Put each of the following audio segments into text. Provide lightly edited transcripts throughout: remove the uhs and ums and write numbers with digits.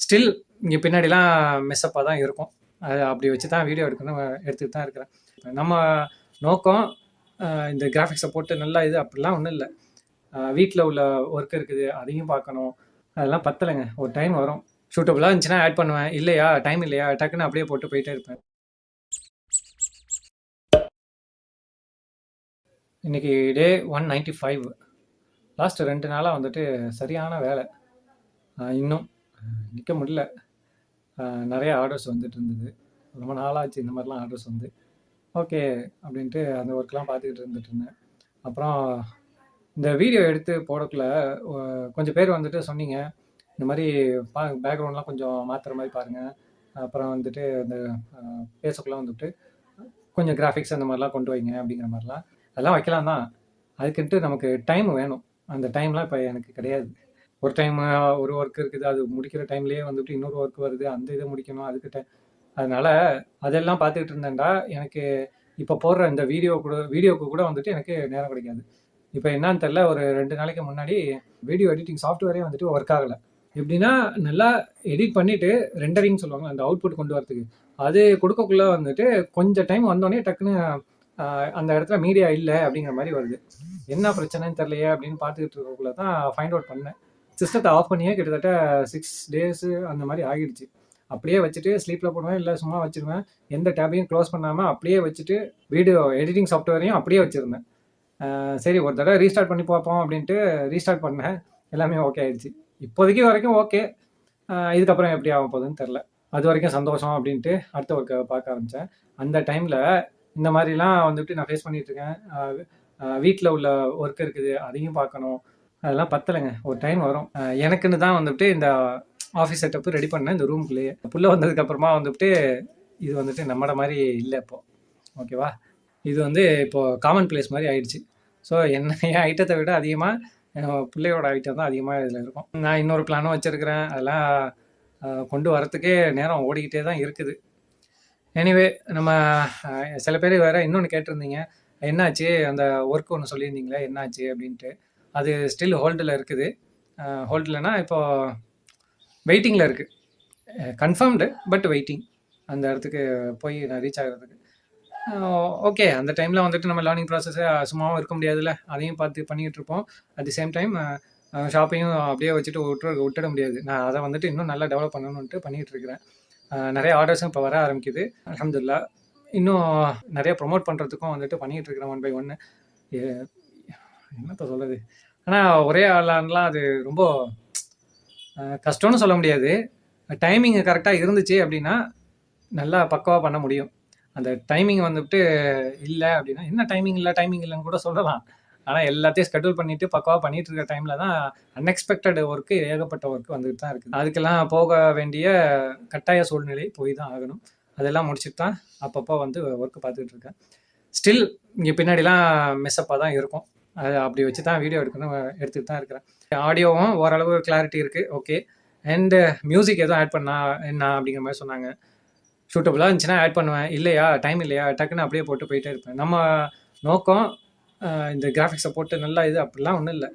Still இங்கே பின்னாடிலாம் மெஸ்ஸப்பாக தான் இருக்கும். அது அப்படி வச்சு தான் வீடியோ எடுத்துகிட்டு தான் இருக்கிறேன். நம்ம நோக்கம் இந்த கிராஃபிக்ஸை போட்டு நல்லா இது அப்படிலாம் ஒன்றும் இல்லை. வீட்டில் உள்ள ஒர்க் இருக்குது, அதையும் பார்க்கணும். அதெல்லாம் பத்தலைங்க. ஒரு டைம் வரும், ஷூட்டபுளாக இருந்துச்சுன்னா ஆட் பண்ணுவேன், இல்லையா டைம் இல்லையா டக்குன்னு அப்படியே போட்டு போயிட்டே இருப்பேன். இன்றைக்கி டே 195. லாஸ்ட்டு 2 நாளாக வந்துட்டு சரியான வேலை. இன்னும் நிற்க முடியல. நிறைய ஆர்டர்ஸ் வந்துட்டு இருந்தது. ரொம்ப நாளாச்சு இந்த மாதிரிலாம் ஆர்டர்ஸ் வந்து. ஓகே அப்படின்ட்டு அந்த ஒர்க்லாம் பார்த்துக்கிட்டு இருந்துட்டு இருந்தேன். அப்புறம் இந்த வீடியோ எடுத்து போடக்குள்ள கொஞ்சம் பேர் வந்துட்டு சொன்னீங்க, இந்த மாதிரி பேக்ரவுண்ட்லாம் கொஞ்சம் மாற்றுற மாதிரி பாருங்கள், அப்புறம் வந்துட்டு இந்த பேசக்குள்ள வந்துட்டு கொஞ்சம் கிராஃபிக்ஸ் அந்த மாதிரிலாம் கொண்டு வைங்க அப்படிங்கிற மாதிரிலாம். அதெல்லாம் வைக்கலாம் தான், அதுக்குன்ட்டு நமக்கு டைம் வேணும். அந்த டைம்லாம் இப்போ எனக்கு கிடையாது. ஒரு டைம் ஒரு ஒர்க் இருக்குது, அது முடிக்கிற டைம்லேயே வந்துட்டு இன்னொரு ஒர்க் வருது, அந்த இதை முடிக்கணும், அதுக்கு அதனால் அதெல்லாம் பார்த்துக்கிட்டு இருந்தேன்டா எனக்கு இப்போ போடுற இந்த வீடியோவுக்கு கூட வந்துட்டு எனக்கு நேரம் கிடைக்காது. இப்போ என்னன்னு தெரில, ஒரு 2 நாளைக்கு முன்னாடி வீடியோ எடிட்டிங் சாஃப்ட்வேரே வந்துட்டு ஒர்க் ஆகலை. எப்படின்னா, நல்லா எடிட் பண்ணிவிட்டு ரெண்டரிங் சொல்லுவாங்க, அந்த அவுட்புட் கொண்டு வரதுக்கு, அது கொடுக்கக்குள்ளே வந்துட்டு கொஞ்சம் டைம் வந்தோடனே டக்குன்னு அந்த இடத்துல மீடியா இல்லை அப்படிங்கிற மாதிரி வருது. என்ன பிரச்சனைன்னு தெரியலையே அப்படின்னு பார்த்துக்கிட்டு இருக்கக்குள்ள தான் ஃபைண்ட் அவுட் பண்ணேன். சிஸ்டத்தை ஆஃப் பண்ணியே கிட்டத்தட்ட 6 days அந்த மாதிரி ஆகிடுச்சு. அப்படியே வச்சுட்டு ஸ்லீப்பில் போடுவேன், இல்லை சும்மா வச்சுருவேன். எந்த டேப்பையும் க்ளோஸ் பண்ணாமல் அப்படியே வச்சுட்டு வீடியோ எடிட்டிங் சாஃப்ட்வேரையும் அப்படியே வச்சுருந்தேன். சரி ஒரு தடவை ரீஸ்டார்ட் பண்ணி பார்ப்போம் அப்படின்ட்டு ரீஸ்டார்ட் பண்ணேன். எல்லாமே ஓகே ஆகிடுச்சு. இப்போதைக்கு வரைக்கும் ஓகே. இதுக்கப்புறம் எப்படி ஆக போகுதுன்னு தெரில. அது வரைக்கும் சந்தோஷம் அப்படின்ட்டு அடுத்த ஒர்க்கை பார்க்க ஆரம்பித்தேன். அந்த டைமில் இந்த மாதிரிலாம் வந்துட்டு நான் ஃபேஸ் பண்ணிகிட்ருக்கேன். வீட்டில் உள்ள ஒர்க் இருக்குது, அதையும் பார்க்கணும். அதெல்லாம் பத்தலைங்க. ஒரு டைம் வரும். எனக்குன்னு தான் வந்துட்டு இந்த ஆஃபீஸ் செட்டப்பு ரெடி பண்ணேன் இந்த ரூமுக்குள்ளேயே. புள்ள வந்ததுக்கப்புறமா வந்துட்டு இது வந்துட்டு நம்மட மாதிரி இல்லை இப்போது. ஓகேவா? இது வந்து இப்போது காமன் பிளேஸ் மாதிரி ஆயிடுச்சு. ஸோ என் ஐட்டத்தை விட அதிகமாக பிள்ளையோட ஐட்டம் தான் அதிகமாக இதில் இருக்கும். நான் இன்னொரு பிளானும் வச்சுருக்கிறேன். அதெல்லாம் கொண்டு வரத்துக்கே நேரம் ஓடிக்கிட்டே தான் இருக்குது. எனிவே, நம்ம சில பேர் வேறு இன்னொன்று கேட்டிருந்தீங்க, என்னாச்சு அந்த ஒர்க் ஒன்று சொல்லியிருந்தீங்களே என்னாச்சு அப்படின்ட்டு. அது ஸ்டில் ஹோல்டில் இருக்குது. ஹோல்டில்னா இப்போது வெயிட்டிங்கில் இருக்குது. Confirmed, but waiting. அந்த இடத்துக்கு போய் நான் ரீச் ஆகிறதுக்கு. ஓகே, அந்த டைமில் வந்துட்டு நம்ம லேர்னிங் ப்ராசஸை சும்மாவும் இருக்க முடியாதுல்ல, அதையும் பார்த்து பண்ணிக்கிட்டு இருப்போம். அட் தி சேம் டைம் ஷாப்பையும் அப்படியே வச்சுட்டு விட்டுட முடியாது. நான் அதை வந்துட்டு இன்னும் நல்லா டெவலப் பண்ணணுன்ட்டு பண்ணிகிட்டு இருக்கிறேன். நிறைய ஆர்டர்ஸும் இப்போ வர ஆரம்பிக்குது, அல்ஹம்துலில்லாஹ். இன்னும் நிறைய ப்ரொமோட் பண்ணுறதுக்கும் வந்துட்டு பண்ணிகிட்டு இருக்கிறேன் 1 by 1. என்னத்த சொல்கிறது, ஆனால் ஒரே ஆளான்லாம் அது ரொம்ப கஷ்டம்னு சொல்ல முடியாது. டைமிங் கரெக்டாக இருந்துச்சு அப்படின்னா நல்லா பக்காவாக பண்ண முடியும். அந்த டைமிங் வந்துட்டு இல்லை அப்படின்னா, என்ன டைமிங் இல்லைன்னு கூட சொல்லலாம். ஆனால் எல்லாத்தையும் ஸ்கெட்யூல் பண்ணிவிட்டு பக்காவாக பண்ணிகிட்டு இருக்க டைமில் தான் அன்எக்ஸ்பெக்டட் ஒர்க்கு, ஏகப்பட்ட ஒர்க்கு வந்துட்டு தான் இருக்குது. அதுக்கெல்லாம் போக வேண்டிய கட்டாய சூழ்நிலை போய் தான் ஆகணும். அதெல்லாம் முடிச்சுட்டு தான் அப்பப்போ வந்து ஒர்க்கு பார்த்துக்கிட்டு இருக்கேன். ஸ்டில் இங்கே பின்னாடிலாம் மெஸ்ஸப்பாக தான் இருக்கும். அது அப்படி வச்சு தான் வீடியோ எடுத்துகிட்டு தான் இருக்கிறேன். ஆடியோவும் ஓரளவு கிளாரிட்டி இருக்குது, ஓகே. அண்டு மியூசிக் எதுவும் ஆட் பண்ணா என்ன அப்படிங்கிற மாதிரி சொன்னாங்க. ஷூட்டபுளாக இருந்துச்சுன்னா ஆட் பண்ணுவேன், இல்லையா டைம் இல்லையா டக்குன்னு அப்படியே போட்டு போயிட்டே இருப்பேன். நம்ம நோக்கம் இந்த கிராஃபிக்ஸை போட்டு நல்லா இது அப்படிலாம் ஒன்றும் இல்லை.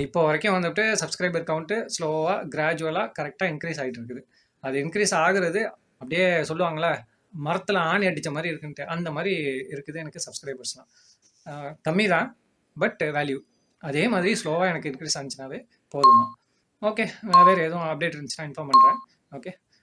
இப்போ வரைக்கும் வந்துட்டு சப்ஸ்கிரைபர் கவுண்ட்டு ஸ்லோவாக கிராஜுவலாக கரெக்டாக இன்க்ரீஸ் ஆகிட்டு இருக்குது. அது இன்க்ரீஸ் ஆகுறது அப்படியே சொல்லுவாங்களே, மரத்தில் ஆணி அடித்த மாதிரி இருக்குன்ட்டு, அந்த மாதிரி இருக்குது எனக்கு சப்ஸ்கிரைபர்ஸ்லாம். கம்மி தான், பட் வேல்யூ அதே மாதிரி ஸ்லோவாக எனக்கு இன்க்ரீஸ் ஆனிச்சுனாவே போதும். ஓகே, வேறு எதுவும் அப்டேட் இருந்துச்சுன்னா இன்ஃபார்ம் பண்ணுறேன். ஓகே.